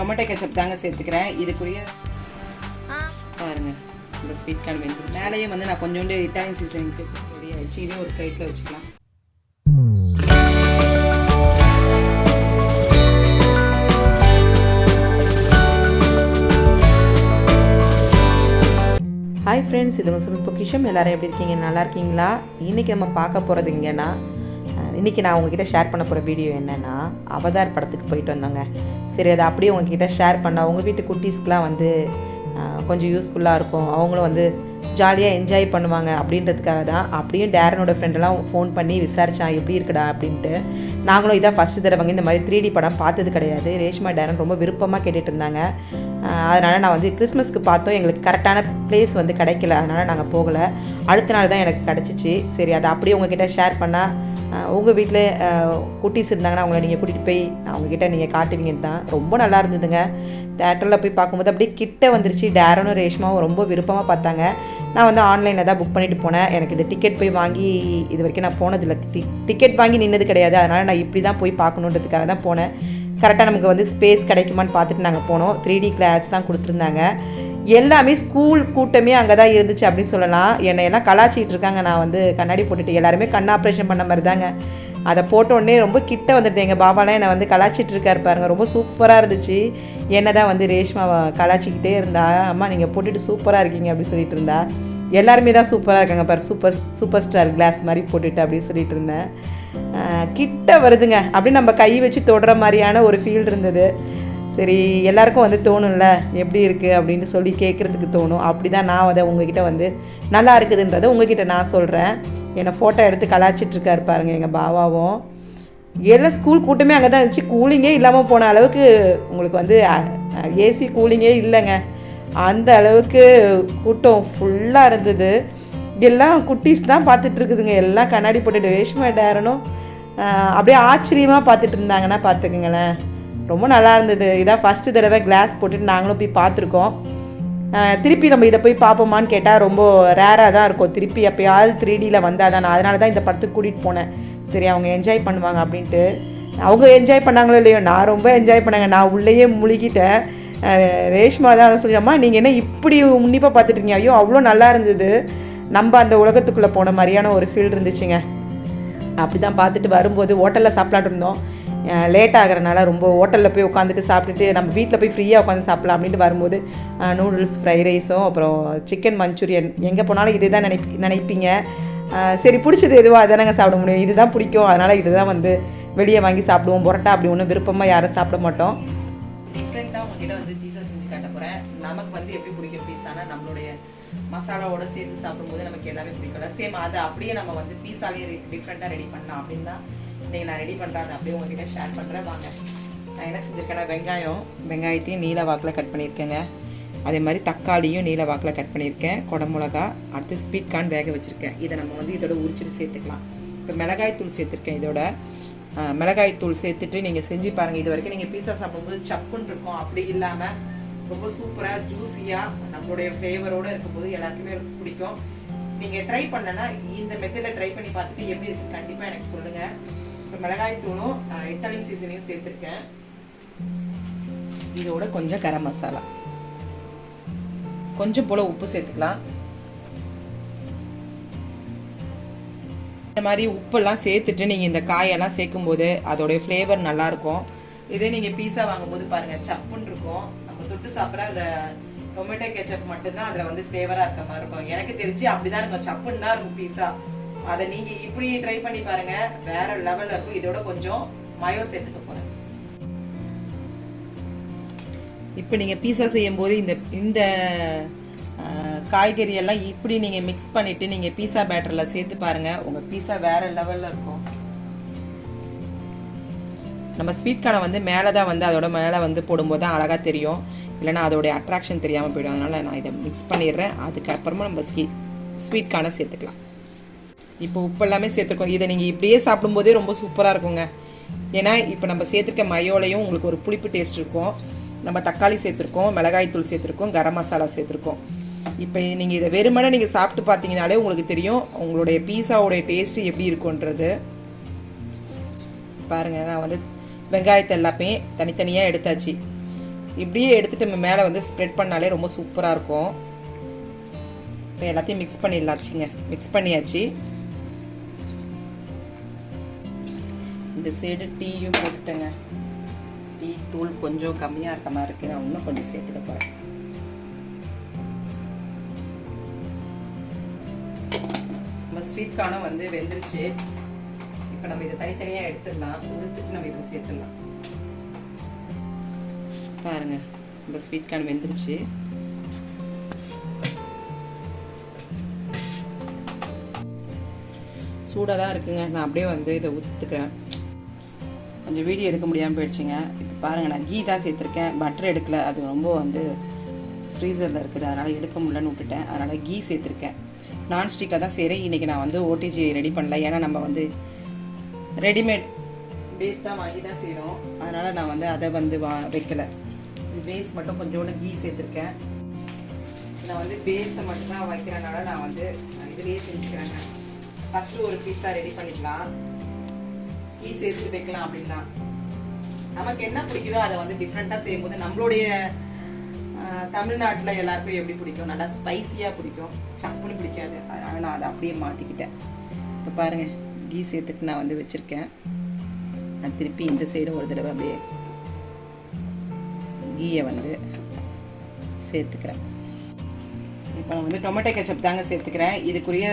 Tomato ketchup தாங்க சேர்த்துக்கிறேன். இதுக்குரிய பாருங்கள் இந்த ஸ்வீட் கார்ன் வெந்துருச்சு. மேலேயே வந்து நான் கொஞ்சோண்டு இட்டாலியன் சீசனிங் சேர்த்து ரெடி ஆகிடுச்சு. இதே ஒரு பிளேட்டில் வச்சுக்கலாம். ஹாய் ஃப்ரெண்ட்ஸ், இது உங்கள் சுமிpokkisham. எல்லோரும் எப்படி இருக்கீங்க? நல்லா இருக்கீங்களா? இன்றைக்கி நம்ம பார்க்க போகிறது எங்கன்னா, இன்றைக்கி நான் உங்ககிட்ட ஷேர் பண்ண போகிற வீடியோ என்னென்னா, அவதார் படத்துக்கு போயிட்டு வந்தோங்க. சரி, அதை அப்படியே உங்ககிட்ட ஷேர் பண்ணால் உங்கள் வீட்டு குட்டீஸ்க்கெலாம் வந்து கொஞ்சம் யூஸ்ஃபுல்லாக இருக்கும். அவங்களும் வந்து ஜாலியாக என்ஜாய் பண்ணுவாங்க அப்படின்றதுக்காக தான். அப்படியும் டேரனோட ஃப்ரெண்டெல்லாம் ஃபோன் பண்ணி விசாரித்தான் எப்படி இருக்குடா அப்படின்ட்டு. நாங்களும் இதான் ஃபஸ்ட்டு தடவைங்க இந்த மாதிரி 3D படம் பார்த்தது கிடையாது. ரேஷ்மா டேரன் ரொம்ப விருப்பமாக கேட்டுட்டு இருந்தாங்க. அதனால் நான் வந்து கிறிஸ்மஸ்க்கு பார்த்தோம், எங்களுக்கு கரெக்டான பிளேஸ் வந்து கிடைக்கல, அதனால் நாங்கள் போகலை. அடுத்த நாள் தான் எனக்கு கிடச்சிச்சு. சரி, அதை அப்படியே உங்ககிட்ட ஷேர் பண்ணால் உங்கள் வீட்டில் குட்டீஸ் இருந்தாங்கன்னா அவங்கள நீங்கள் கூட்டிகிட்டு போய் அவங்கக்கிட்ட நீங்கள் காட்டுவீங்கன்னு தான். ரொம்ப நல்லா இருந்ததுங்க. தேட்டரில் போய் பார்க்கும்போது அப்படியே கிட்ட வந்துருச்சு. டேரனும் ரேஷ்மாவும் ரொம்ப விருப்பமாக பார்த்தாங்க. நான் வந்து ஆன்லைனில் தான் புக் பண்ணிவிட்டு போனேன். எனக்கு இது டிக்கெட் போய் வாங்கி இது வரைக்கும் நான் போனதில்லை. டிக்கெட் வாங்கி நின்னது கிடையாது. அதனால் நான் இப்படி தான் போய் பார்க்கணுன்றதுக்காக தான் போனேன். கரெக்டாக நமக்கு வந்து ஸ்பேஸ் கிடைக்குமான்னு பார்த்துட்டு நாங்கள் போனோம். 3D கிளாஸ் தான் கொடுத்துருந்தாங்க. எல்லாமே ஸ்கூல் கூட்டமே அங்கே தான் இருந்துச்சு அப்படின்னு சொல்லலாம். என்னை எல்லாம் கலாச்சிக்கிட்டு இருக்காங்க. நான் வந்து கண்ணாடி போட்டுட்டு எல்லாருமே கண் ஆப்ரேஷன் பண்ண மாதிரி தாங்க. அதை போட்டோடனே ரொம்ப கிட்ட வந்துட்டு எங்கள் பாபாலாம் என்னை வந்து கலாச்சிட்டு இருக்காரு பாருங்க. ரொம்ப சூப்பராக இருந்துச்சு. என்ன தான் வந்து ரேஷ்மா கலாச்சிக்கிட்டே இருந்தா, அம்மா நீங்கள் போட்டுட்டு சூப்பராக இருக்கீங்க அப்படின்னு சொல்லிட்டு இருந்தா. எல்லாருமே தான் சூப்பராக இருக்காங்க பாரு, சூப்பர் ஸ்டார் கிளாஸ் மாதிரி போட்டுட்டு அப்படின்னு சொல்லிட்டு இருந்தேன். கிட்ட வருதுங்க, அப்படியே நம்ம கை வச்சு தொடுற மாதிரியான ஒரு ஃபீல் இருந்தது. சரி, எல்லாருக்கும் வந்து தோணும்ல எப்படி இருக்குது அப்படின்னு சொல்லி கேட்குறதுக்கு தோணும். அப்படி தான் நான் அதை உங்ககிட்ட வந்து நல்லா இருக்குதுன்றதை உங்ககிட்ட நான் சொல்கிறேன். என்னை ஃபோட்டோ எடுத்து கலாச்சிட்ருக்காரு பாருங்கள் எங்கள் பாவாவும். எல்லாம் ஸ்கூல் கூட்டமே அங்கே தான் இருந்துச்சு. கூலிங்கே இல்லாமல் போன அளவுக்கு உங்களுக்கு வந்து ஏசி கூலிங்கே இல்லைங்க. அந்த அளவுக்கு கூட்டம் ஃபுல்லாக இருந்தது. எல்லாம் குட்டீஸ் தான் பார்த்துட்ருக்குதுங்க. எல்லாம் கண்ணாடி போட்டுட்டு ரேஷ்மா டேரனும் அப்படியே ஆச்சரியமாக பார்த்துட்டு இருந்தாங்கன்னா பார்த்துக்குங்களேன். ரொம்ப நல்லா இருந்தது. இதான் ஃபஸ்ட்டு தடவை கிளாஸ் போட்டுட்டு நாங்களும் போய் பார்த்துருக்கோம். திருப்பி நம்ம இதை போய் பார்ப்போமான்னு கேட்டால் ரொம்ப ரேராக தான் இருக்கும். திருப்பி எப்போயாவது 3Dயில் வந்தால் தான். நான் அதனால தான் இந்த படத்துக்கு கூட்டிகிட்டு போனேன். சரி, அவங்க என்ஜாய் பண்ணுவாங்க அப்படின்ட்டு. அவங்க என்ஜாய் பண்ணாங்களோ இல்லையோ, நான் ரொம்ப என்ஜாய் பண்ணேங்க. நான் உள்ளேயே முழுகிட்டேன். ரேஷ்மா தான் சொல்லியாம்மா நீங்கள் என்ன இப்படி உன்னிப்பாக பார்த்துட்ருக்கீங்க? ஐயோ அவ்வளோ நல்லா இருந்தது. நம்ம அந்த உலகத்துக்குள்ளே போன மாதிரியான ஒரு ஃபீல் இருந்துச்சுங்க. அப்படி தான் பார்த்துட்டு வரும்போது ஹோட்டலில் சாப்பிட்லாட்டு இருந்தோம். லேட் ஆகிறனால ரொம்ப ஹோட்டலில் போய் உட்காந்துட்டு சாப்பிட்டுட்டு நம்ம வீட்டில் போய் ஃப்ரீயாக உட்காந்து சாப்பிட்லாம் அப்படின்ட்டு வரும்போது நூடுல்ஸ், ஃப்ரைட் ரைஸும் அப்புறம் சிக்கன் மஞ்சூரியன். எங்கே போனாலும் இதே தான் நினைப்பீங்க. சரி, பிடிச்சது எதுவோ அதானங்க சாப்பிட முடியும். இதுதான் பிடிக்கும், அதனால் இது தான் வந்து வெளியே வாங்கி சாப்பிடுவோம். பரோட்டா அப்படி ஒன்றும் விருப்பமாக யாரும் சாப்பிட மாட்டோம். டிஃப்ரெண்ட்டாக உங்ககிட்ட வந்து பீஸா செஞ்சு காட்ட போகிறேன். நமக்கு வந்து எப்படி பிடிக்கும் பீஸானா, நம்மளுடைய மசாலாவோட சேர்த்து சாப்பிடும்போது நமக்கு எல்லாமே பிடிக்கல. சேம் அதை அப்படியே நம்ம வந்து பீஸாலேயே டிஃப்ரெண்ட்டாக ரெடி பண்ணலாம் அப்படின்னு தான் இன்றைக்கி நான் ரெடி பண்ணுறேன். அதை அப்படியே உங்ககிட்ட ஷேர் பண்ணுறேன். வாங்க. நான் என்ன செஞ்சுருக்கேன்னா, வெங்காயத்தையும் நீல வாக்கில் கட் பண்ணியிருக்கேங்க. அதே மாதிரி தக்காளியும் நீல வாக்கில் கட் பண்ணியிருக்கேன். குடமிளகா, அடுத்து ஸ்வீட் கார்ன் வேக வச்சுருக்கேன். இதை நம்ம வந்து இதோட உரிச்சிட்டு சேர்த்துக்கலாம். இப்போ மிளகாய் தூள் சேர்த்துருக்கேன். இதோட மிளகாய் தூள் சேர்த்துட்டு நீங்கள் செஞ்சு பாருங்கள். இது வரைக்கும் நீங்கள் பீஸா சாப்பிடும்போது சப்புன்னு இருக்கும். அப்படி இல்லாமல் ரொம்ப சூப்பராக ஜூஸியாக நம்மளுடைய ஃப்ளேவரோடு இருக்கும்போது எல்லாருக்குமே பிடிக்கும். நீங்கள் ட்ரை பண்ணலன்னா இந்த மெத்தடில் ட்ரை பண்ணி பார்த்துட்டு எப்படி இருக்குன்னு கண்டிப்பாக எனக்கு சொல்லுங்கள். இப்போ மிளகாய் தூளும் இட்டாலியன் சீசனையும் சேர்த்துருக்கேன். இதோட கொஞ்சம் கரம் மசாலா, கொஞ்சம் போல் உப்பு சேர்த்துக்கலாம். இந்த மாதிரி உப்பெல்லாம் சேர்த்துட்டு நீங்கள் இந்த காயெல்லாம் சேர்க்கும்போது அதோடைய ஃப்ளேவர் நல்லாயிருக்கும். இதே நீங்கள் பீஸா வாங்கும்போது பாருங்கள் சப்புன்னு இருக்கும். நம்ம தொட்டு சாப்பிட்ற அந்த டொமேட்டோ கெச்சப் மட்டும்தான் அதில் வந்து ஃப்ளேவராக இருக்க மாதிரி இருக்கும். எனக்கு தெரிஞ்சு அப்படிதான் இருக்கும், சப்புன்னு தான் இருக்கும் பீஸா. அதை நீங்கள் இப்படி ட்ரை பண்ணி பாருங்கள், வேற லெவலில் இருக்கும். இதோட கொஞ்சம் மயோ சேர்த்துக்க போகிறேன். இப்போ நீங்கள் பீஸா செய்யும்போது இந்த காய்கறி எல்லாம் இப்படி நீங்கள் மிக்ஸ் பண்ணிவிட்டு நீங்கள் பீஸா பேட்டரில் சேர்த்து பாருங்கள். உங்கள் பீஸா வேறு லெவலில் இருக்கும். நம்ம ஸ்வீட் கார்னை வந்து மேலே தான் வந்து அதோட மேலே வந்து போடும்போது தான் அழகாக தெரியும். இல்லைனா அதோடைய அட்ராக்ஷன் தெரியாமல் போய்டும். அதனால் நான் இதை மிக்ஸ் பண்ணிடுறேன். அதுக்கப்புறமா நம்ம ஸ்வீட் கார்னை சேர்த்துக்கலாம். இப்போ உப்பு எல்லாமே சேர்த்துருக்கோம். இதை நீங்கள் இப்படியே சாப்பிடும்போதே ரொம்ப சூப்பராக இருக்குங்க. ஏன்னா இப்போ நம்ம சேர்த்துருக்க மயோலையும் உங்களுக்கு ஒரு புளிப்பு டேஸ்ட் இருக்கும். நம்ம தக்காளி சேர்த்துருக்கோம், மிளகாய் தூள் சேர்த்துருக்கோம், கரம் மசாலா சேர்த்துருக்கோம். இப்போ நீங்கள் இதை வெறுமனே நீங்கள் சாப்பிட்டு பார்த்தீங்கனாலே உங்களுக்கு தெரியும் உங்களுடைய பீஸாவோடைய டேஸ்ட்டு எப்படி இருக்குன்றது. பாருங்கள், நான் வந்து வெங்காயத்தை எல்லாமே தனித்தனியாக எடுத்தாச்சு. இப்படியே எடுத்துகிட்டு நம்ம மேலே வந்து ஸ்ப்ரெட் பண்ணாலே ரொம்ப சூப்பராக இருக்கும். இப்போ எல்லாத்தையும் மிக்ஸ் பண்ணிடலாச்சுங்க. மிக்ஸ் பண்ணியாச்சு. இந்த சைடு டீயும் போட்டுட்டேங்க. டீ தூள் கொஞ்சம் கம்மியாக இருக்க மாதிரி இருக்குது. நான் இன்னும் கொஞ்சம் சேர்த்துக்க போகிறேன். நம்ம ஸ்வீட் கார்னும் வந்து வெந்துருச்சு. இப்போ நம்ம இதை தனித்தனியாக எடுத்துடலாம். உதுத்துட்டு நம்ம இதை சேர்த்துடலாம். பாருங்க, இந்த ஸ்வீட் கார்ன் வெந்துருச்சு. சூடாக தான் இருக்குங்க. நான் அப்படியே வந்து இதை ஊற்றுக்கிறேன். கொஞ்சம் வீடியோ எடுக்க முடியாமல் போயிடுச்சுங்க. இப்போ பாருங்கள், நான் கீ தான் சேர்த்துருக்கேன். பட்டர் எடுக்கல. அது ரொம்ப வந்து ஃப்ரீசரில் இருக்குது, அதனால் எடுக்க முடியலன்னு விட்டுட்டேன். அதனால் கீ சேர்த்துருக்கேன். நான்ஸ்டிக்காக தான் செய்கிறேன். இன்றைக்கி நான் வந்து ஓடிஜி ரெடி பண்ணல. ஏன்னா நம்ம வந்து ரெடிமேட் பேஸ் தான் வாங்கி தான் செய்கிறோம். அதனால் நான் வந்து அதை வந்து வைக்கலை. பேஸ் மட்டும் கொஞ்சோண்டு கீ சேர்த்துருக்கேன். நான் வந்து பேஸை மட்டும் தான் வைக்கிறனால நான் வந்து இதுலேயே செஞ்சுக்கிறேங்க. ஃபஸ்ட்டு ஒரு பீஸா ரெடி பண்ணிக்கலாம். கீ சேர்த்து வைக்கலாம். அப்படின்னா நமக்கு என்ன பிடிக்குதோ அதை வந்து டிஃப்ரெண்ட்டாக செய்யும்போது நம்மளுடைய தமிழ்நாட்டில் எல்லாருக்கும் எப்படி பிடிக்கும், நல்லா ஸ்பைஸியாக பிடிக்கும், சப்புன்னு பிடிக்காது. அதனால் நான் அதை அப்படியே மாற்றிக்கிட்டேன். இப்போ பாருங்கள், கீ சேர்த்துட்டு நான் வந்து வச்சுருக்கேன். நான் திருப்பி இந்த சைடும் ஒரு தடவை அப்படியே கீயை வந்து சேர்த்துக்கிறேன். இப்போ நான் வந்து டொமேட்டோ கெச்சப் தாங்க சேர்த்துக்கிறேன். இதுக்குரிய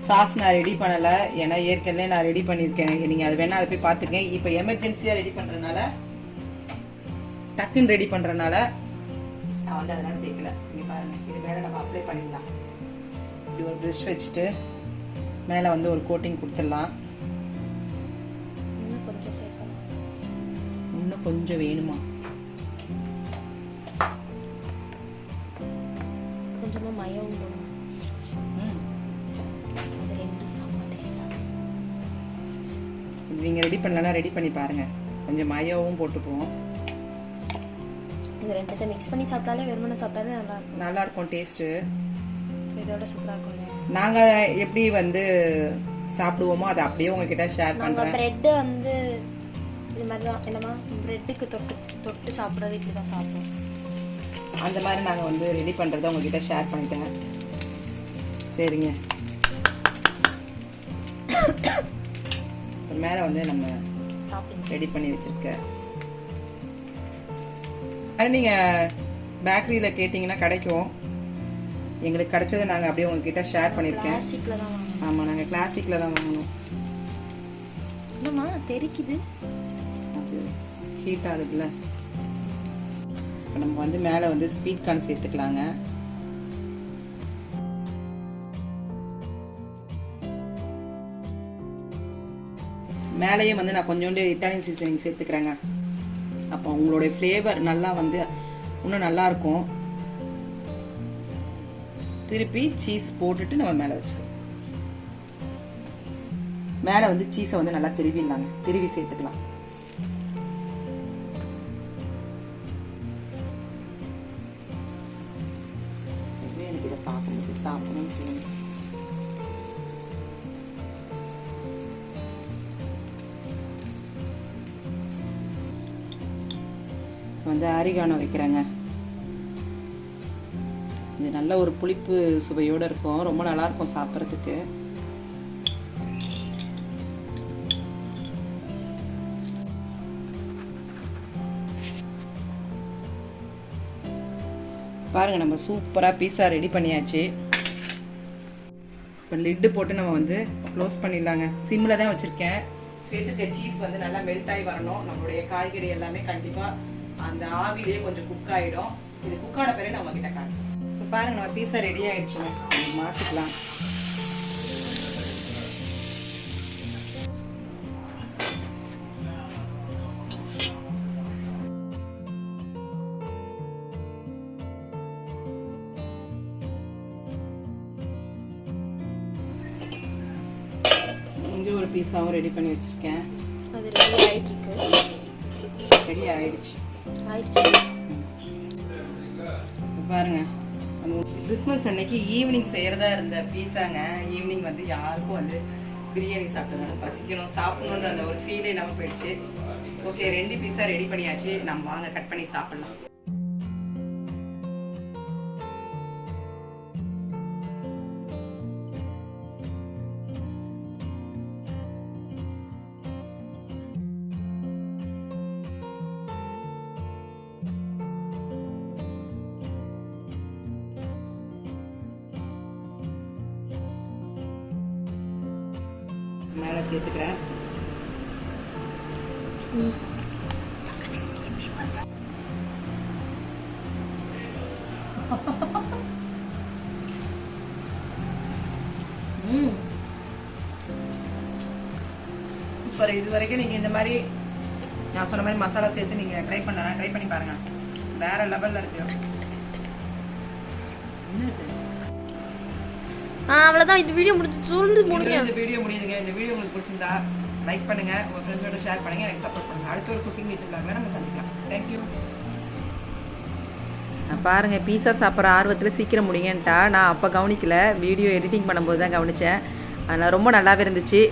சாஸ் நான் ரெடி பண்ணலை. ஏன்னா ஏற்கனவே நான் ரெடி பண்ணியிருக்கேன். நீங்கள் அது வேணால் அதை போய் பார்த்துக்கேன். இப்போ எமர்ஜென்சியாக ரெடி பண்ணுறதுனால, டக்குன்னு ரெடி பண்ணுறதுனால நான் வந்து அதெல்லாம் சேர்க்கல. நீங்கள் பாருங்கள், இது மேலே நம்ம அப்ளை பண்ணிடலாம். இப்படி ஒரு ப்ரஷ் வச்சுட்டு மேலே வந்து ஒரு கோட்டிங் கொடுத்துடலாம். இன்னும் கொஞ்சம் வேணுமா? கொஞ்சமாக மயம் நீங்கள் ரெடி பண்ணலன்னா ரெடி பண்ணி பாருங்கள். கொஞ்சம் மயவும் போட்டுக்குவோம். இது ரெண்டுத்தை மிக்ஸ் பண்ணி சாப்பிட்டாலே வெறுமனை சாப்பிட்டாலே நல்லாயிருக்கும். நல்லாயிருக்கும் டேஸ்ட்டு. இதோட சூப்பராக இருக்குங்க. நாங்கள் எப்படி வந்து சாப்பிடுவோமோ அதை அப்படியே உங்ககிட்ட ஷேர் பண்ணுறேன். ப்ரெட்டு வந்து இது மாதிரி தான், என்னம்மா ப்ரெட்டுக்கு தொட்டு சாப்பிட்றது இப்படி தான் சாப்பிடுவோம். அந்த மாதிரி நாங்கள் வந்து ரெடி பண்ணுறதை உங்ககிட்ட ஷேர் பண்ணிட்டேன். சரிங்க. மேலே வந்து நம்ம ரெடி பண்ணி வச்சுருக்க. அது நீங்கள் பேக்கரியில் கேட்டிங்கன்னா கிடைக்கும். எங்களுக்கு கிடைச்சதை நாங்கள் அப்படியே உங்ககிட்ட ஷேர் பண்ணியிருக்கேன். ஆமாம், நாங்கள் கிளாசிக்கில் தான் வாங்கணும். என்னம்மா தெரிக்குது? ஹீட் ஆகுதுல்ல. இப்போ நம்ம வந்து மேலே வந்து ஸ்வீட் கார்ன் சேர்த்துக்கலாங்க. மேலேயே வந்து நான் கொஞ்சோண்டு இட்டாலியன் சீசனிங் சேர்த்துக்கிறேங்க. அப்போ உங்களுடைய ஃப்ளேவர் நல்லா வந்து இன்னும் நல்லாயிருக்கும். திருப்பி சீஸ் போட்டுட்டு நம்ம மேலே வச்சுக்கலாம். மேலே வந்து சீஸை வந்து நல்லா திருவிடலாங்க. திருவி சேர்த்துக்கலாம். எனக்கு இதை பார்க்கும்போது சாப்பிடணும்னு தோணும். வந்து ஆரிகானோ வைக்கிறேங்க. இது நல்ல ஒரு புளிப்பு சுவையோடு இருக்கும். ரொம்ப நல்லாயிருக்கும் சாப்பிட்றதுக்கு. பாருங்கள், நம்ம சூப்பராக பீஸா ரெடி பண்ணியாச்சு. இப்போ லிட்டு போட்டு நம்ம வந்து க்ளோஸ் பண்ணிடலாங்க. சிம்மில் தான் வச்சுருக்கேன். சேர்த்துக்க சீஸ் வந்து நல்லா மெல்ட் ஆகி வரணும். நம்மளுடைய காய்கறி எல்லாமே கண்டிப்பாக அந்த ஆவிலேயே கொஞ்சம் குக் ஆகிடும். இது குக்கான பிறகு நான் உங்ககிட்ட காட்டுறேன். இப்போ பாருங்கள், நம்ம பீஸா ரெடி ஆகிடுச்சுங்க. மாற்றிக்கலாம். இங்கே ஒரு பீஸாவும் ரெடி பண்ணி வச்சுருக்கேன். அது ரெடி ஆகிட்டு ரெடி ஆகிடுச்சு. பாருங்க நம்ம கிறிஸ்மஸ் அன்னைக்கு ஈவினிங் செய்கிறதா இருந்த பீஸாங்க. ஈவினிங் வந்து யாருக்கும் வந்து பிரியாணி சாப்பிட்டதுனால பசிக்கணும் சாப்பிடணுன்ற அந்த ஒரு ஃபீலே நம்ம போயிடுச்சு. ஓகே 2 பீஸா ரெடி பண்ணியாச்சு. நம்ம வாங்க கட் பண்ணி சாப்பிடலாம். மேலே சேர்த்துக்கிறேன். சூப்பர். இது வரைக்கும் நீங்கள் இந்த மாதிரி நான் சொன்ன மாதிரி மசாலா சேர்த்து நீங்கள் ட்ரை பண்ணி பாருங்க. வேற லெவலில் இருக்கு. அவ்வளோதான். இந்த வீடியோ முடிஞ்சு முடிங்க. இந்த வீடியோ முடியுதுங்க. இந்த வீடியோ உங்களுக்கு பிடிச்சிருந்தா லைக் பண்ணுங்க, உங்கள் ஃப்ரெண்ட்ஸோட ஷேர் பண்ணுங்க, எனக்கு சப்போர்ட் பண்ணுங்க. அடுத்த ஒரு குக்கிங் வித் vlogல நம்ம சந்திக்கலாம். தேங்க்யூ. பாருங்கள், பீஸா சாப்பிட்ற ஆர்வத்தில் சீக்கிரம் முடியுன்ட்டா. நான் அப்போ கவனிக்கல, வீடியோ எடிட்டிங் பண்ணும்போது தான் கவனித்தேன். அதனால் ரொம்ப நல்லாவே இருந்துச்சு.